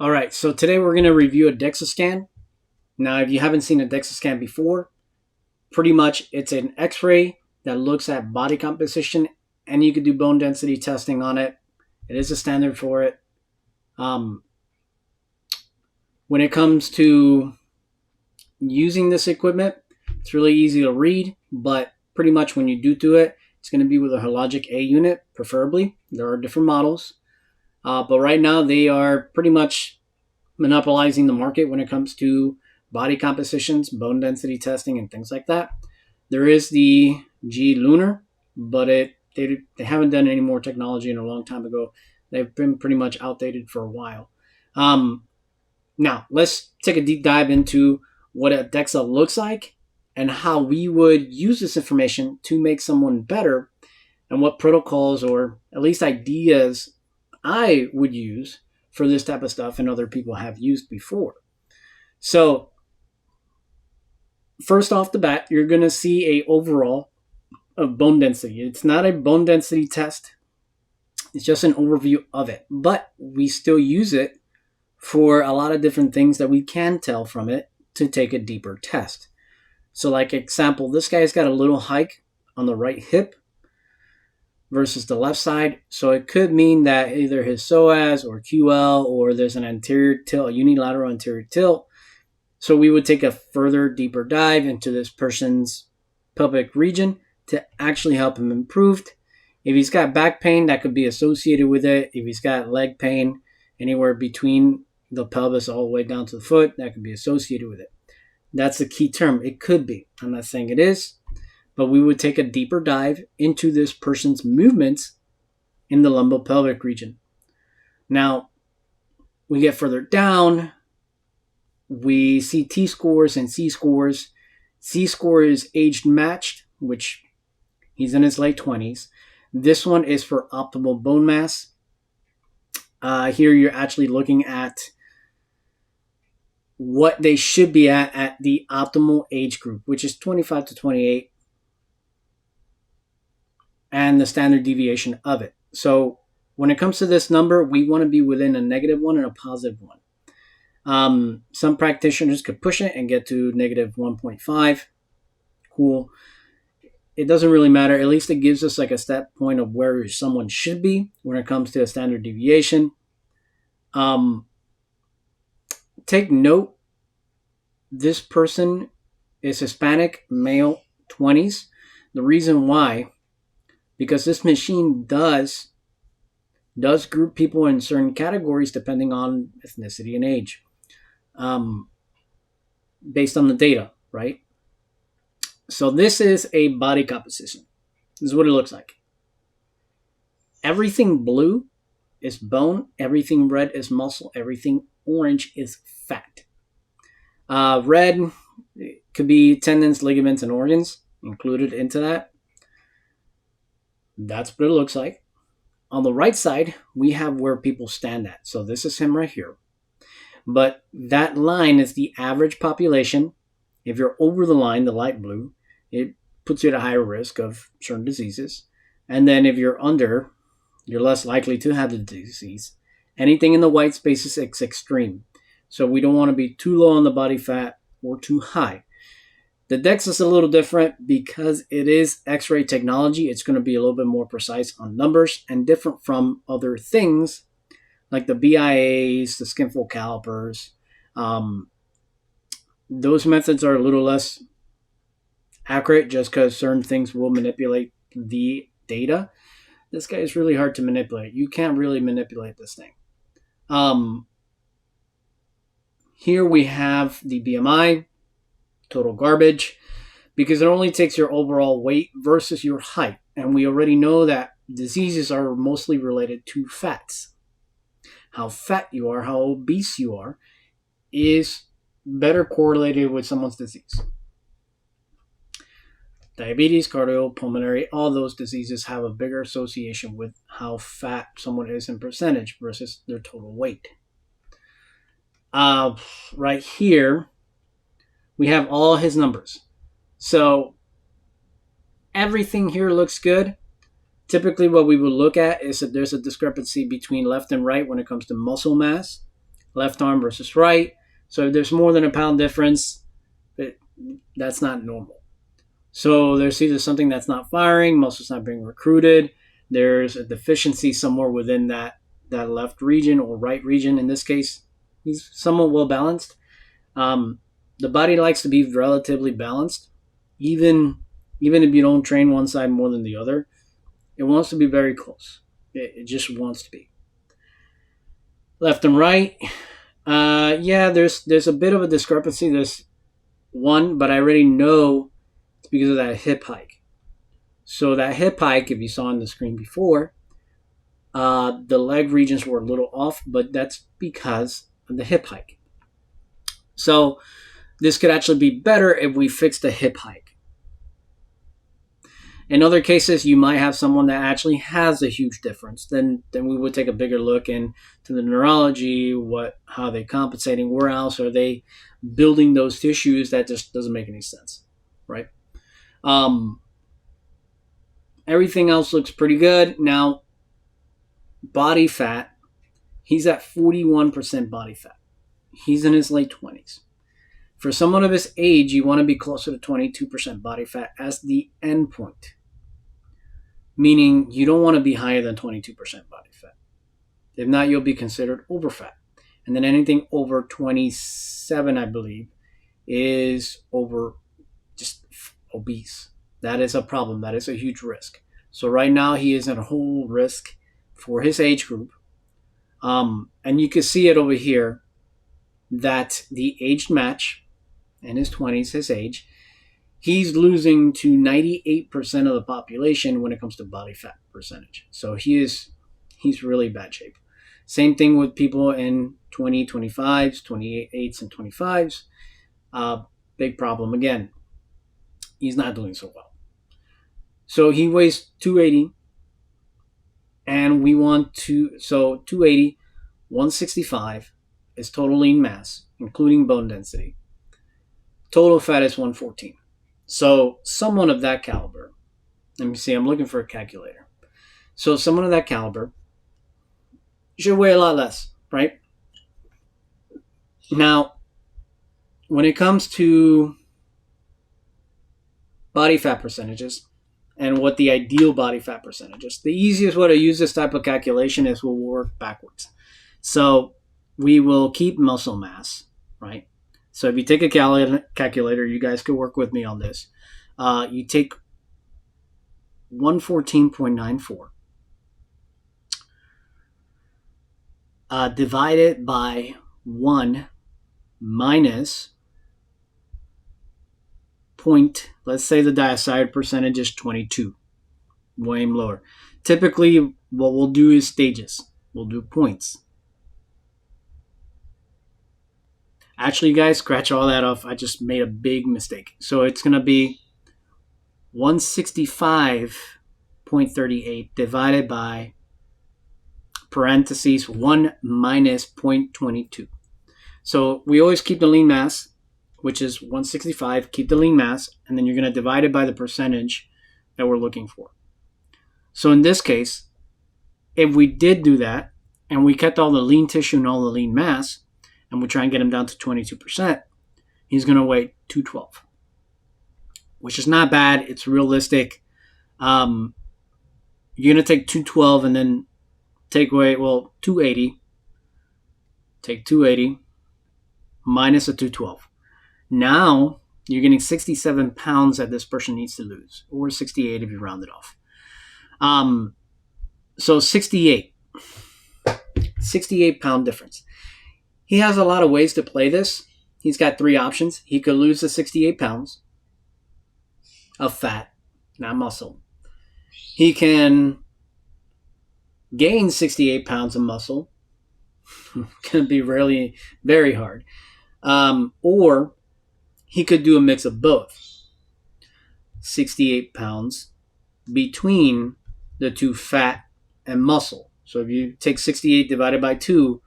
All right, so today we're going to review a Dexa scan. Now, if you haven't seen a Dexa scan before, pretty much it's an X-ray that looks at body composition, and you can do bone density testing on it. It is a standard for it. Um, when it comes to using this equipment, it's really easy to read, but pretty much when you do it, it's going to be with a Hologic A unit, preferably. There are different models, but right now they are pretty much monopolizing the market when it comes to body compositions, bone density testing, and things like that. There is the G Lunar, but they haven't done any more technology in a long time ago. They've been pretty much outdated for a while. Now, let's take a deep dive into what a Dexa looks like and how we would use this information to make someone better, and what protocols or at least ideas I would use for this type of stuff and other people have used before. So first off the bat, you're going to see a overall of bone density. It's not a bone density test. It's just an overview of it, but we still use it for a lot of different things that we can tell from it to take a deeper test. So like example, this guy's got a little hike on the right hip versus the left side. So it could mean that either his psoas or QL, or there's an anterior tilt, a unilateral anterior tilt. So we would take a further deeper dive into this person's pelvic region to actually help him improve. If he's got back pain, that could be associated with it. If he's got leg pain, anywhere between the pelvis all the way down to the foot, that could be associated with it. That's the key term. It could be. I'm not saying it is, but we would take a deeper dive into this person's movements in the lumbopelvic region. Now, we get further down, we see T-scores and C-scores. C-score is age matched, which he's in his late 20s. This one is for optimal bone mass. Here you're actually looking at what they should be at the optimal age group, which is 25 to 28, and the standard deviation of it. So when it comes to this number, we want to be within a -1 and a +1. Some practitioners could push it and get to -1.5. Cool. It doesn't really matter. At least it gives us like a step point of where someone should be when it comes to a standard deviation. Take note, this person is Hispanic, male, 20s. The reason why, because this machine does group people in certain categories depending on ethnicity and age, based on the data, right? So this is a body composition. This is what it looks like. Everything blue is bone, everything red is muscle, everything orange is fat. Red could be tendons, ligaments, and organs included into that. That's what it looks like. On the right side, we have where people stand at. So this is him right here. But that line is the average population. If you're over the line, the light blue, it puts you at a higher risk of certain diseases. And then if you're under, you're less likely to have the disease. Anything in the white spaces is extreme. So we don't want to be too low on the body fat or too high. The Dexa is a little different because it is X-ray technology. It's going to be a little bit more precise on numbers and different from other things like the BIAs, the skinfold calipers. Those methods are a little less accurate just because certain things will manipulate the data. This guy is really hard to manipulate. You can't really manipulate this thing. Here we have the BMI, total garbage, because it only takes your overall weight versus your height. And we already know that diseases are mostly related to fats. How fat you are, how obese you are, is better correlated with someone's disease. Diabetes, cardiopulmonary, all those diseases have a bigger association with how fat someone is in percentage versus their total weight. Right here, we have all his numbers. So everything here looks good. Typically what we would look at is that there's a discrepancy between left and right when it comes to muscle mass. left arm versus right. So if there's more than a pound difference, that's not normal. So there's either something that's not firing, muscle's not being recruited, there's a deficiency somewhere within that left region or right region. In this case, he's somewhat well balanced. The body likes to be relatively balanced, even if you don't train one side more than the other. It wants to be very close. It just wants to be. Left and right, yeah, there's a bit of a discrepancy. There's one, but I already know it's because of that hip hike. So that hip hike, if you saw on the screen before, the leg regions were a little off, but that's because of the hip hike. So this could actually be better if we fix the hip hike. In other cases, you might have someone that actually has a huge difference. Then we would take a bigger look into the neurology, how they're compensating, where else are they building those tissues. That just doesn't make any sense, right? Everything else looks pretty good. Now, body fat, he's at 41% body fat. He's in his late 20s. For someone of his age, you want to be closer to 22% body fat as the end point. Meaning you don't want to be higher than 22% body fat. If not, you'll be considered overfat. And then anything over 27, I believe, is just obese. That is a problem. That is a huge risk. So right now he is at a whole risk for his age group. And you can see it over here that the aged match in his 20s, his age, he's losing to 98% of the population when it comes to body fat percentage. So he's really bad shape. Same thing with people in 20, 25s, 28s, and 25s. Big problem again. He's not doing so well. So he weighs 280, and we want so 280, 165 is total lean mass, including bone density. Total fat is 114. So someone of that caliber, let me see, I'm looking for a calculator. So someone of that caliber should weigh a lot less, right? Now, when it comes to body fat percentages and what the ideal body fat percentage is, the easiest way to use this type of calculation is we'll work backwards. So we will keep muscle mass, right? So if you take a calculator, you guys could work with me on this. You take 114.94 divided by 1 minus point, let's say the diacetyl percentage is 22, way lower. Typically, what we'll do is stages. We'll do points. Actually, guys, scratch all that off. I just made a big mistake. So it's going to be 165.38 divided by parentheses 1 minus 0.22. So we always keep the lean mass, which is 165, keep the lean mass, and then you're going to divide it by the percentage that we're looking for. So in this case, if we did do that, and we kept all the lean tissue and all the lean mass, and we try and get him down to 22%, he's going to weigh 212, which is not bad. It's realistic. You're going to take 212 and then take away, 280. Take 280 minus a 212. Now, you're getting 67 pounds that this person needs to lose, or 68 if you round it off. So 68 pound difference. He has a lot of ways to play this. He's got 3 options. He could lose the 68 pounds of fat, not muscle. He can gain 68 pounds of muscle. Can be really very hard. Or he could do a mix of both. 68 pounds between the 2 fat and muscle. So if you take 68 divided by 2,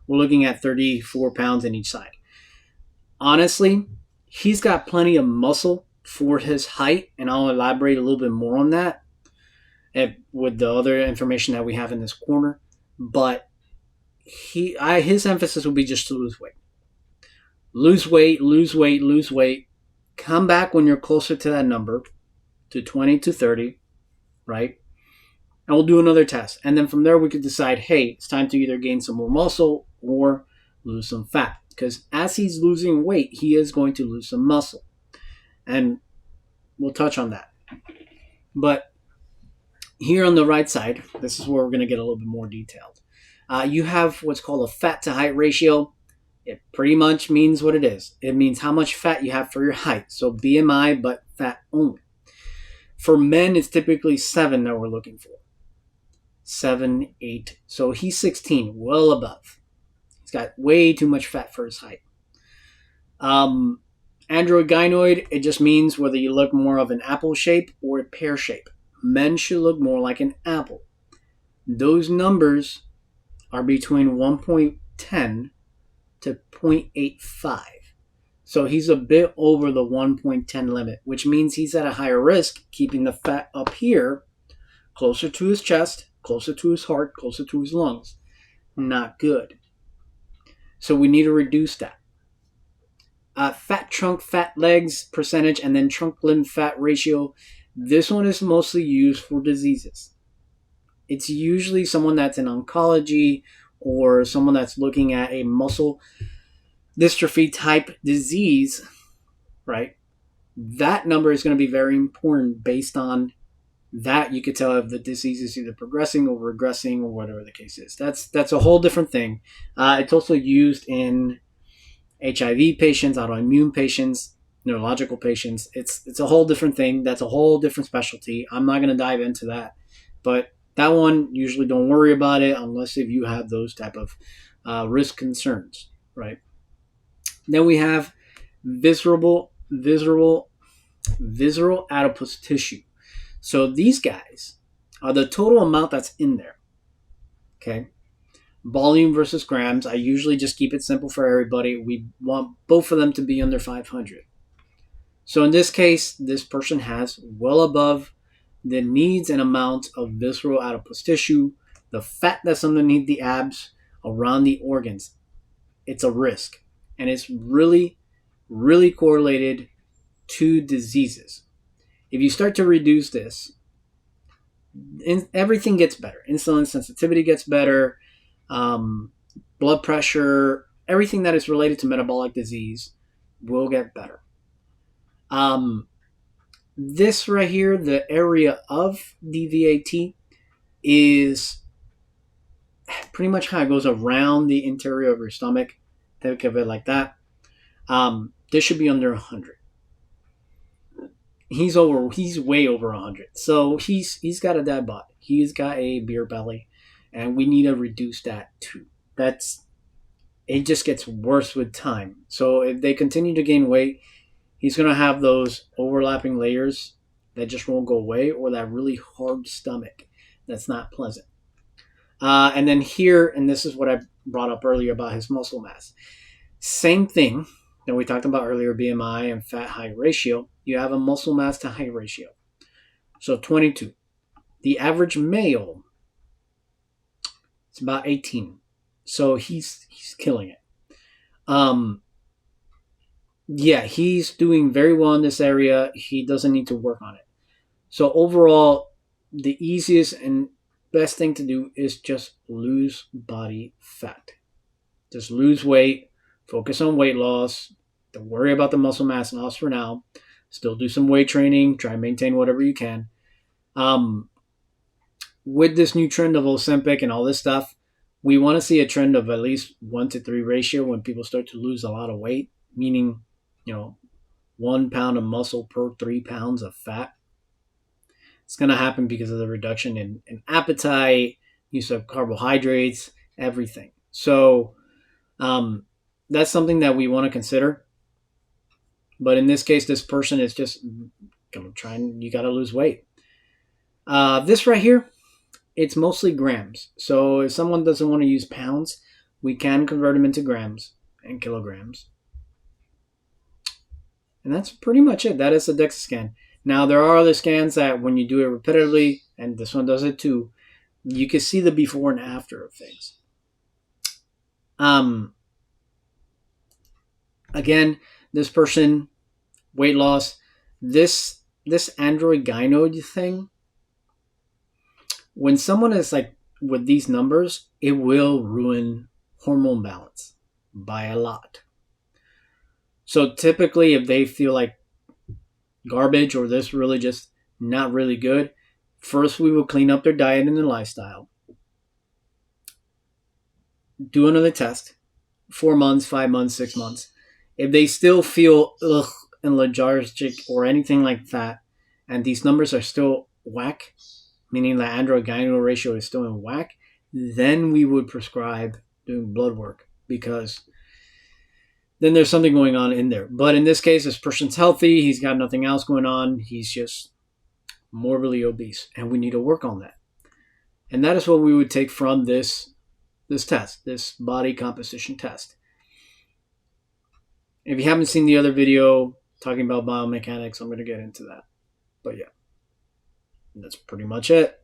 we're looking at 34 pounds in each side. Honestly, he's got plenty of muscle for his height, and I'll elaborate a little bit more on that with the other information that we have in this corner. But his emphasis would be just to lose weight. Lose weight, lose weight, lose weight. Come back when you're closer to that number, to 20 to 30, right? And we'll do another test. And then from there, we could decide, hey, it's time to either gain some more muscle or lose some fat. Because as he's losing weight, he is going to lose some muscle. And we'll touch on that. But here on the right side, this is where we're going to get a little bit more detailed. You have what's called a fat to height ratio. It pretty much means what it is. It means how much fat you have for your height. So BMI, but fat only. For men, it's typically 7 that we're looking for. 7, 8. So he's 16, well above. He's got way too much fat for his height. Android gynoid, it just means whether you look more of an apple shape or a pear shape. Men should look more like an apple. Those numbers are between 1.10 to 0.85. So he's a bit over the 1.10 limit, which means he's at a higher risk, keeping the fat up here, closer to his chest, closer to his heart, closer to his lungs. Not good. So we need to reduce that. Fat trunk, fat legs percentage, and then trunk limb fat ratio. This one is mostly used for diseases. It's usually someone that's in oncology or someone that's looking at a muscle dystrophy type disease, right? That number is going to be very important. Based on that, you could tell if the disease is either progressing or regressing or whatever the case is. That's a whole different thing. It's also used in HIV patients, autoimmune patients, neurological patients. It's a whole different thing. That's a whole different specialty. I'm not going to dive into that. But that one, usually don't worry about it unless if you have those type of risk concerns, right? Then we have visceral adipose tissue. So these guys are the total amount that's in there. Okay. Volume versus grams. I usually just keep it simple for everybody. We want both of them to be under 500. So in this case, this person has well above the needs and amount of visceral adipose tissue, the fat that's underneath the abs, around the organs. It's a risk. And it's really, really correlated to diseases. If you start to reduce this, everything gets better. Insulin sensitivity gets better. Blood pressure, everything that is related to metabolic disease will get better. This right here, the area of DVAT, is pretty much how it goes around the interior of your stomach. Think of it like that. This should be under 100. He's way over 100. So he's got a dad bod. He's got a beer belly, and we need to reduce that too. It just gets worse with time. So if they continue to gain weight, he's going to have those overlapping layers that just won't go away, or that really hard stomach that's not pleasant. And then here, and this is what I brought up earlier about his muscle mass. Same thing that we talked about earlier, BMI and fat height ratio. You have a muscle mass to height ratio. So 22. The average male, it's about 18. So he's killing it. Yeah, he's doing very well in this area. He doesn't need to work on it. So overall, the easiest and best thing to do is just lose body fat. Just lose weight. Focus on weight loss. Don't worry about the muscle mass loss for now. Still do some weight training. Try and maintain whatever you can. With this new trend of Ozempic and all this stuff, we want to see a trend of at least 1-to-3 ratio when people start to lose a lot of weight, meaning, 1 pound of muscle per 3 pounds of fat. It's going to happen because of the reduction in appetite, use of carbohydrates, everything. So that's something that we want to consider. But in this case, this person is just going to try and you got to lose weight. This right here, it's mostly grams. So if someone doesn't want to use pounds, we can convert them into grams and kilograms. And that's pretty much it. That is a Dexa scan. Now, there are other scans that when you do it repetitively, and this one does it too, you can see the before and after of things. Um, Again, this person, weight loss, this android gynoid thing, when someone is like with these numbers, it will ruin hormone balance by a lot. So typically, if they feel like garbage or this really just not really good, first we will clean up their diet and their lifestyle, do another test, 4 months, 5 months, 6 months. If they still feel ugh and lethargic or anything like that, and these numbers are still whack, meaning the android gyno ratio is still in whack, then we would prescribe doing blood work, because then there's something going on in there. But in this case, this person's healthy, he's got nothing else going on, he's just morbidly obese, and we need to work on that. And that is what we would take from this test, this body composition test. If you haven't seen the other video talking about biomechanics, I'm going to get into that. But yeah, that's pretty much it.